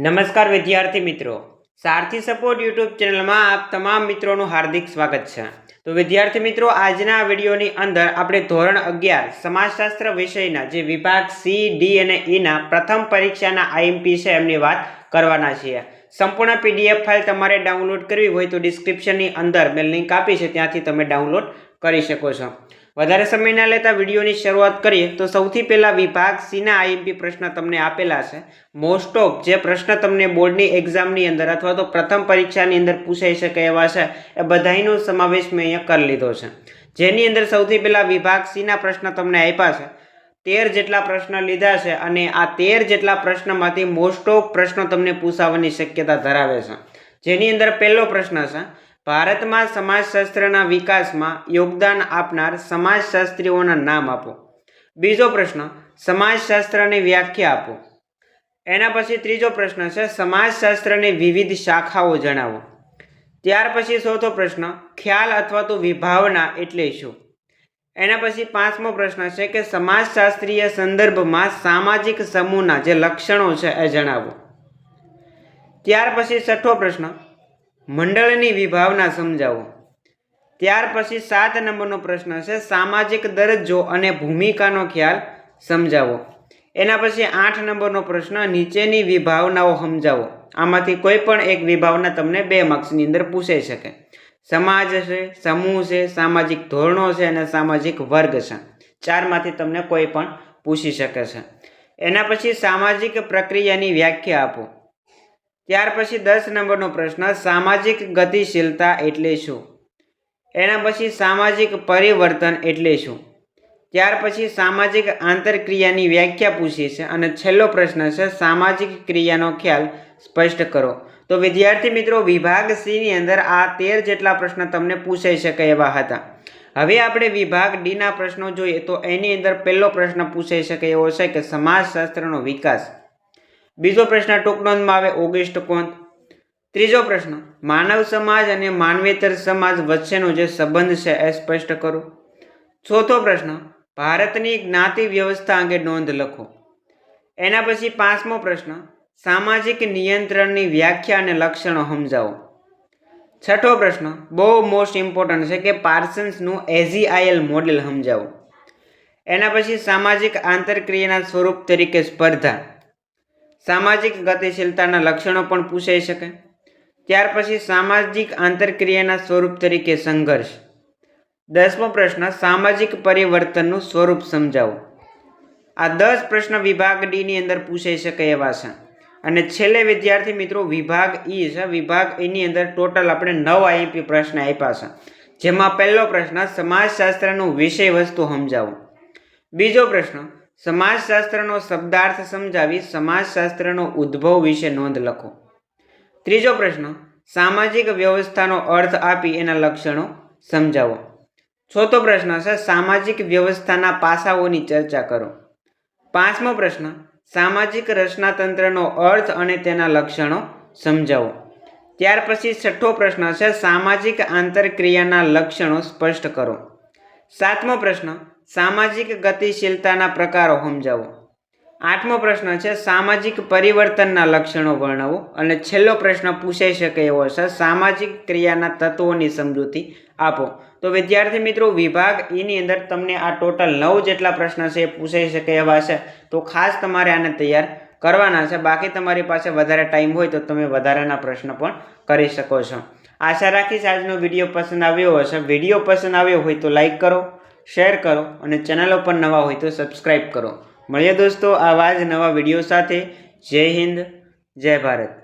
नमस्कार विद्यार्थी मित्रों, सारथी सपोर्ट यूट्यूब चैनल में आप तमाम मित्रों हार्दिक स्वागत है। तो विद्यार्थी मित्रों, आजना विडियोनी अंदर आपणे धोरण 11 समाजशास्त्र विषयना जे विभाग सी डी अने ई ना प्रथम परीक्षाना आईएमपी छे एमनी वात करवाना छीए। संपूर्ण पीडीएफ फाइल तमारे डाउनलॉड करवी होय तो डिस्क्रिप्शननी अंदर मैं लिंक आपी छे, त्यांथी तमे डाउनलॉड करी शको छो। વધારે સમય ના લેતા વિડીયોની શરૂઆત કરીએ તો સૌથી પહેલા વિભાગ સી ના આઈએમપી પ્રશ્ન તમને આપેલા છે। મોસ્ટ ઓફ જે પ્રશ્ન તમને બોર્ડની એક્ઝામની અંદર અથવા તો પ્રથમ પરીક્ષાની અંદર પૂછાઈ શકે એવા છે એ બધાયનો સમાવેશ મેં અહીંયા કરી લીધો છે। જેની અંદર સૌથી પહેલા વિભાગ સી ના પ્રશ્ન તમને આપ્યા છે। 13 જેટલા પ્રશ્ન લીધા છે અને આ 13 જેટલા પ્રશ્નમાંથી મોસ્ટ ઓફ પ્રશ્નો તમને પૂછાવાની શક્યતા ધરાવે છે। જેની અંદર પહેલો પ્રશ્ન છે, भारत में समाजशास्त्रना विकास में योगदान आपनार समाजशास्त्रीओना नाम आपो। बीजो प्रश्न, समाजशास्त्रनी व्याख्या आपो। एना पछी त्रीजो प्रश्न है, समाजशास्त्रनी विविध शाखाओ जणावो। त्यार पछी चौथो प्रश्न, ख्याल अथवा तो विभावना एटले शुं। एना पछी पांचमो प्रश्न है कि समाजशास्त्रीय संदर्भ में सामाजिक समूहना जे लक्षणों छे ए जणावो। त्यार पछी छठो प्रश्न, मंडळनी विभावना समझावो। त्यार पछी 7 नंबरनो प्रश्न है, सामाजिक दरज्जो अने भूमिकानो ख्याल समझावो। एना पछी 8 नंबरनो प्रश्न, नीचेनी विभावनाओ समझावो। आमांथी कोई पण एक विभावना तमने 2 मार्क्सनी अंदर पूछाई शके। समाज छे, समूह छे, सामाजिक धोरणो छे अने सामाजिक वर्ग छे। 4 मांथी तमने कोई पण पूछी शके छे। एना पछी सामाजिक प्रक्रियानी व्याख्या आपो। त्यार पछी 10 नंबरनो प्रश्न, सामाजिक गतिशीलता एटले शुं। एना पछी सामाजिक परिवर्तन एटले शुं। त्यार पछी सामाजिक आंतरक्रियानी व्याख्या पूछी छे अने छेल्लो प्रश्न छे, सामाजिक क्रियानो ख्याल स्पष्ट करो। तो विद्यार्थी मित्रों, विभाग सी नी अंदर आ 13 जेटला प्रश्न तमने पूछाई शके एवा हता। हवे आपणे विभाग डी ना प्रश्नो जोईए तो एनी अंदर पहेलो प्रश्न पूछाई शके एवो छे के समाजशास्त्रनो विकास। बीजो प्रश्न टूंक नोंध में आवे, ऑगस्ट कोंत। त्रीजो प्रश्न, मानव समाज अने मानवेतर समाज वच्चेनो जे संबंध छे ए स्पष्ट करो। चौथो प्रश्न, भारतनी ज्ञाति व्यवस्था अंगे नोंध लखो। एना पछी 5मो प्रश्न, सामाजिक नियंत्रणनी व्याख्या अने लक्षणो समजावो। छठो प्रश्न बहु मोस्ट इम्पोर्टન્ટ छे के पार्सन्सनुं एजीआईएल मॉडल समजावो। एना पछी सामाजिक आंतरक्रियाना स्वरूप तरीके स्पर्धा, सामाजिक गतिशीलताना लक्षणों पण पूछाई शके। त्यार पछी सामाजिक आंतरक्रियाना स्वरूप तरीके संघर्ष। 10मो प्रश्न, सामाजिक परिवर्तननुं स्वरूप समजावो। आ 10 प्रश्न विभाग डी नी अंदर पूछाई शके एवा छे। अने छेल्ले विद्यार्थी मित्रों विभाग ई छे। विभाग ई नी अंदर टोटल आपणे 9 आईएमपी प्रश्न आप्या छे। जेमां पहेलो प्रश्न, समाजशास्त्रनुं विषय वस्तु समजावो। बीजो प्रश्न, समाजशास्त्रनो शब्दार्थ समझावी समाजशास्त्रनो उद्भव विषे नोंध लखो। त्रीजो प्रश्न, सामाजिक व्यवस्थानो अर्थ आपी एना लक्षणों समझावो। चौथो प्रश्न है, सामाजिक व्यवस्थाना पासाओनी चर्चा करो। 5मो प्रश्न, सामाजिक रचनातंत्रनो अर्थ अने तेना लक्षणों समझावो। त्यार पछी 6ठो प्रश्न है, सामाजिक आंतरक्रियाना लक्षणों स्पष्ट करो। 7मो प्रश्न, सामाजिक गतिशीलताना प्रकारो समजावो। 8मो प्रश्न है, सामाजिक परिवर्तनना लक्षणों वर्णवो। अने छेल्लो प्रश्न पूछाई शके एवो छे, सामाजिक क्रियाना तत्वोनी समजूती आपो। तो विद्यार्थी मित्रों, विभाग ई नी अंदर तमने आ टोटल 9 जेटला प्रश्न छे पूछाई शके एवा छे। तो खास तमारे आने तैयार करवाना छे। बाकी तमारी पासे वधारे टाइम होय तो तमे वधाराना प्रश्न पण करी शको छो। आशा राखीश आजनो विडियो पसंद आव्यो हशे। विडियो पसंद आव्यो होय तो लाइक करो, शेर करो और चैनल पर नवा हो तो सब्सक्राइब करो। मळीए दोस्तों आवा ज नवा विडियो साथे। जय हिंद, जय भारत।